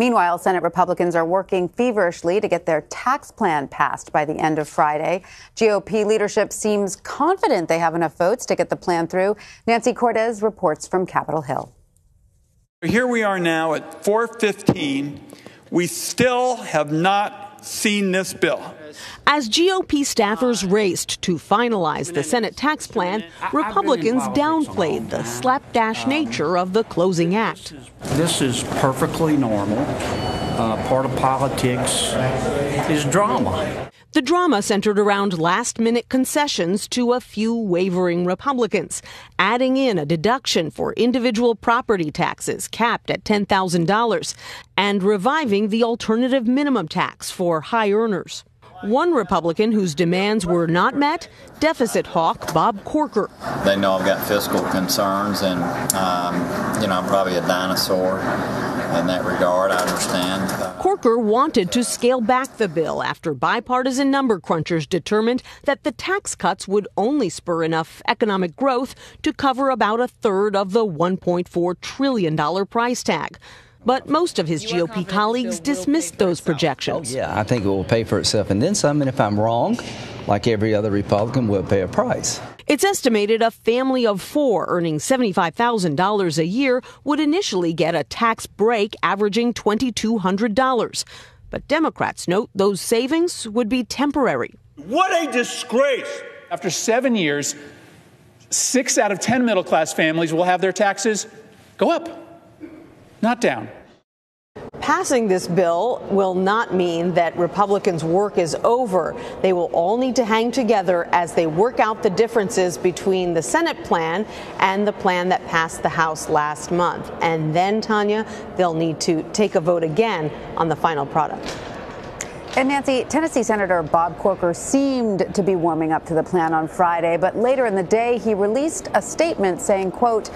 Meanwhile, Senate Republicans are working feverishly to get their tax plan passed by the end of Friday. GOP leadership seems confident they have enough votes to get the plan through. Nancy Cortez reports from Capitol Hill. Here we are now at 4:15. We still have not seen this bill. As GOP staffers raced to finalize the Senate tax plan, Republicans downplayed the slapdash nature of the closing act. This is perfectly normal. Part of politics is drama. The drama centered around last-minute concessions to a few wavering Republicans, adding in a deduction for individual property taxes capped at $10,000 and reviving the alternative minimum tax for high earners. One Republican whose demands were not met, deficit hawk Bob Corker. They know I've got fiscal concerns, and I'm probably a dinosaur in that regard. I understand. Corker wanted to scale back the bill after bipartisan number crunchers determined that the tax cuts would only spur enough economic growth to cover about a third of the $1.4 trillion price tag. But most of his GOP colleagues dismissed those projections. Yeah, I think it will pay for itself and then some. And if I'm wrong, like every other Republican, we'll pay a price. It's estimated a family of four earning $75,000 a year would initially get a tax break averaging $2,200. But Democrats note those savings would be temporary. What a disgrace! After 7 years, 6 out of 10 middle-class families will have their taxes go up, not down. Passing this bill will not mean that Republicans' work is over. They will all need to hang together as they work out the differences between the Senate plan and the plan that passed the House last month. And then, Tanya, they'll need to take a vote again on the final product. And Nancy, Tennessee Senator Bob Corker seemed to be warming up to the plan on Friday, but later in the day he released a statement saying, quote,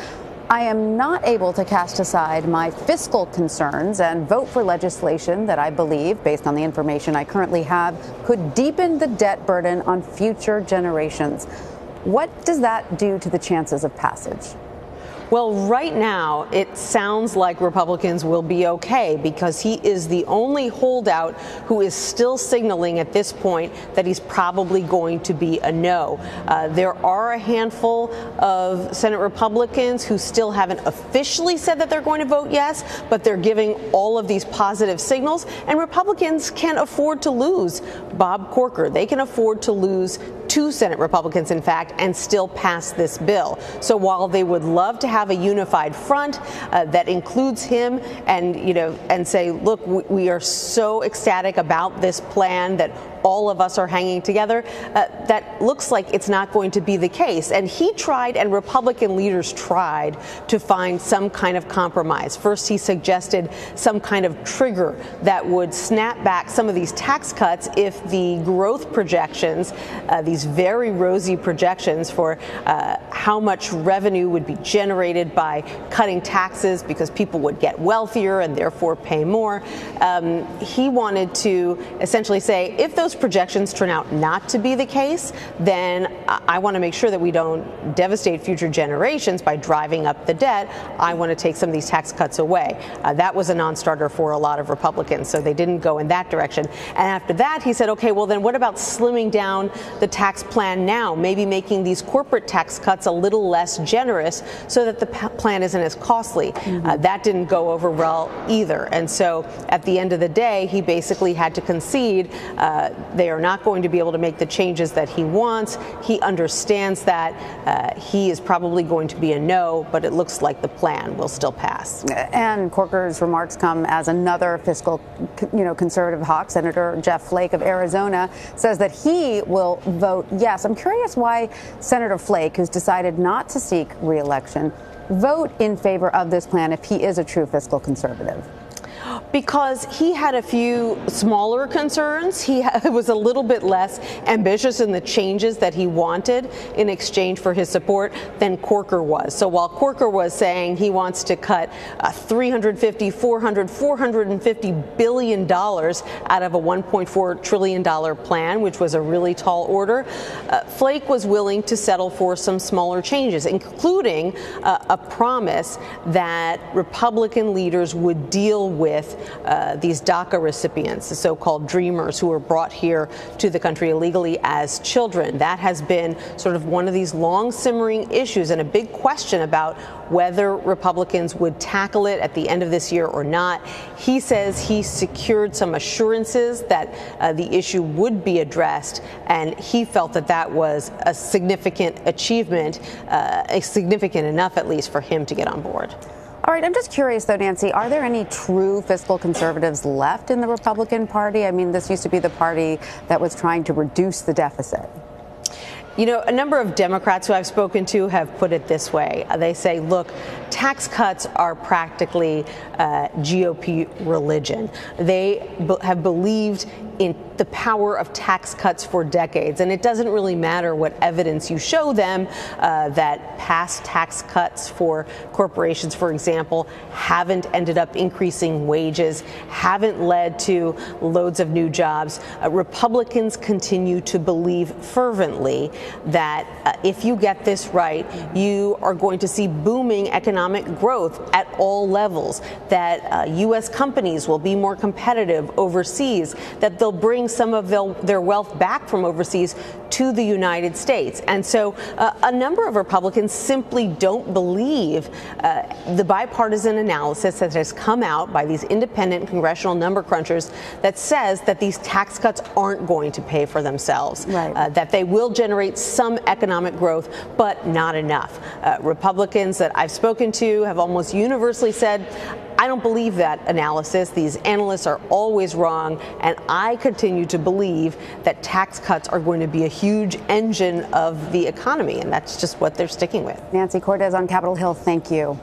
"I am not able to cast aside my fiscal concerns and vote for legislation that I believe, based on the information I currently have, could deepen the debt burden on future generations." What does that do to the chances of passage? Well, right now, it sounds like Republicans will be okay because he is the only holdout who is still signaling at this point that he's probably going to be a no. There are a handful of Senate Republicans who still haven't officially said that they're going to vote yes, but they're giving all of these positive signals. And Republicans can afford to lose Bob Corker. They can afford to lose 2 Senate Republicans, in fact, and still pass this bill. So while they would love to have a unified front that includes him and say, look, we are so ecstatic about this plan that all of us are hanging together, that looks like it's not going to be the case. And he tried, and Republican leaders tried, to find some kind of compromise. First, he suggested some kind of trigger that would snap back some of these tax cuts if the growth projections, these very rosy projections for how much revenue would be generated by cutting taxes because people would get wealthier and therefore pay more. He wanted to essentially say, if those projections turn out not to be the case, then I want to make sure that we don't devastate future generations by driving up the debt. I want to take some of these tax cuts away. That was a non-starter for a lot of Republicans, so they didn't go in that direction. And after that, he said, okay, well, then what about slimming down the tax plan now, maybe making these corporate tax cuts a little less generous so that the plan isn't as costly. That didn't go over well either. And so at the end of the day, he basically had to concede they are not going to be able to make the changes that he wants. He understands that he is probably going to be a no, but it looks like the plan will still pass. And Corker's remarks come as another fiscal, conservative hawk, Senator Jeff Flake of Arizona, says that he will vote yes. I'm curious why Senator Flake, who's decided not to seek re-election, vote in favor of this plan if he is a true fiscal conservative. Because he had a few smaller concerns. He was a little bit less ambitious in the changes that he wanted in exchange for his support than Corker was. So while Corker was saying he wants to cut $350, $400, $450 billion out of a $1.4 trillion plan, which was a really tall order, Flake was willing to settle for some smaller changes, including a promise that Republican leaders would deal with these DACA recipients, the so-called dreamers who were brought here to the country illegally as children. That has been sort of one of these long simmering issues and a big question about whether Republicans would tackle it at the end of this year or not. He says he secured some assurances that the issue would be addressed, and he felt that that was a significant achievement, significant enough at least for him to get on board. All right, I'm just curious, though, Nancy, are there any true fiscal conservatives left in the Republican Party? I mean, this used to be the party that was trying to reduce the deficit. You know, a number of Democrats who I've spoken to have put it this way. They say, look, tax cuts are practically GOP religion. They have believed in the power of tax cuts for decades, and it doesn't really matter what evidence you show them that past tax cuts for corporations, for example, haven't ended up increasing wages, haven't led to loads of new jobs. Republicans continue to believe fervently that if you get this right, you are going to see booming economic growth at all levels, that U.S. companies will be more competitive overseas, that they'll bring some of their wealth back from overseas to the United States. And so a number of Republicans simply don't believe the bipartisan analysis that has come out by these independent congressional number crunchers that says that these tax cuts aren't going to pay for themselves, right. That they will generate some economic growth, but not enough. Republicans that I've spoken to have almost universally said, I don't believe that analysis. These analysts are always wrong, and I continue to believe that tax cuts are going to be a huge engine of the economy, and that's just what they're sticking with. Nancy Cortez on Capitol Hill, thank you.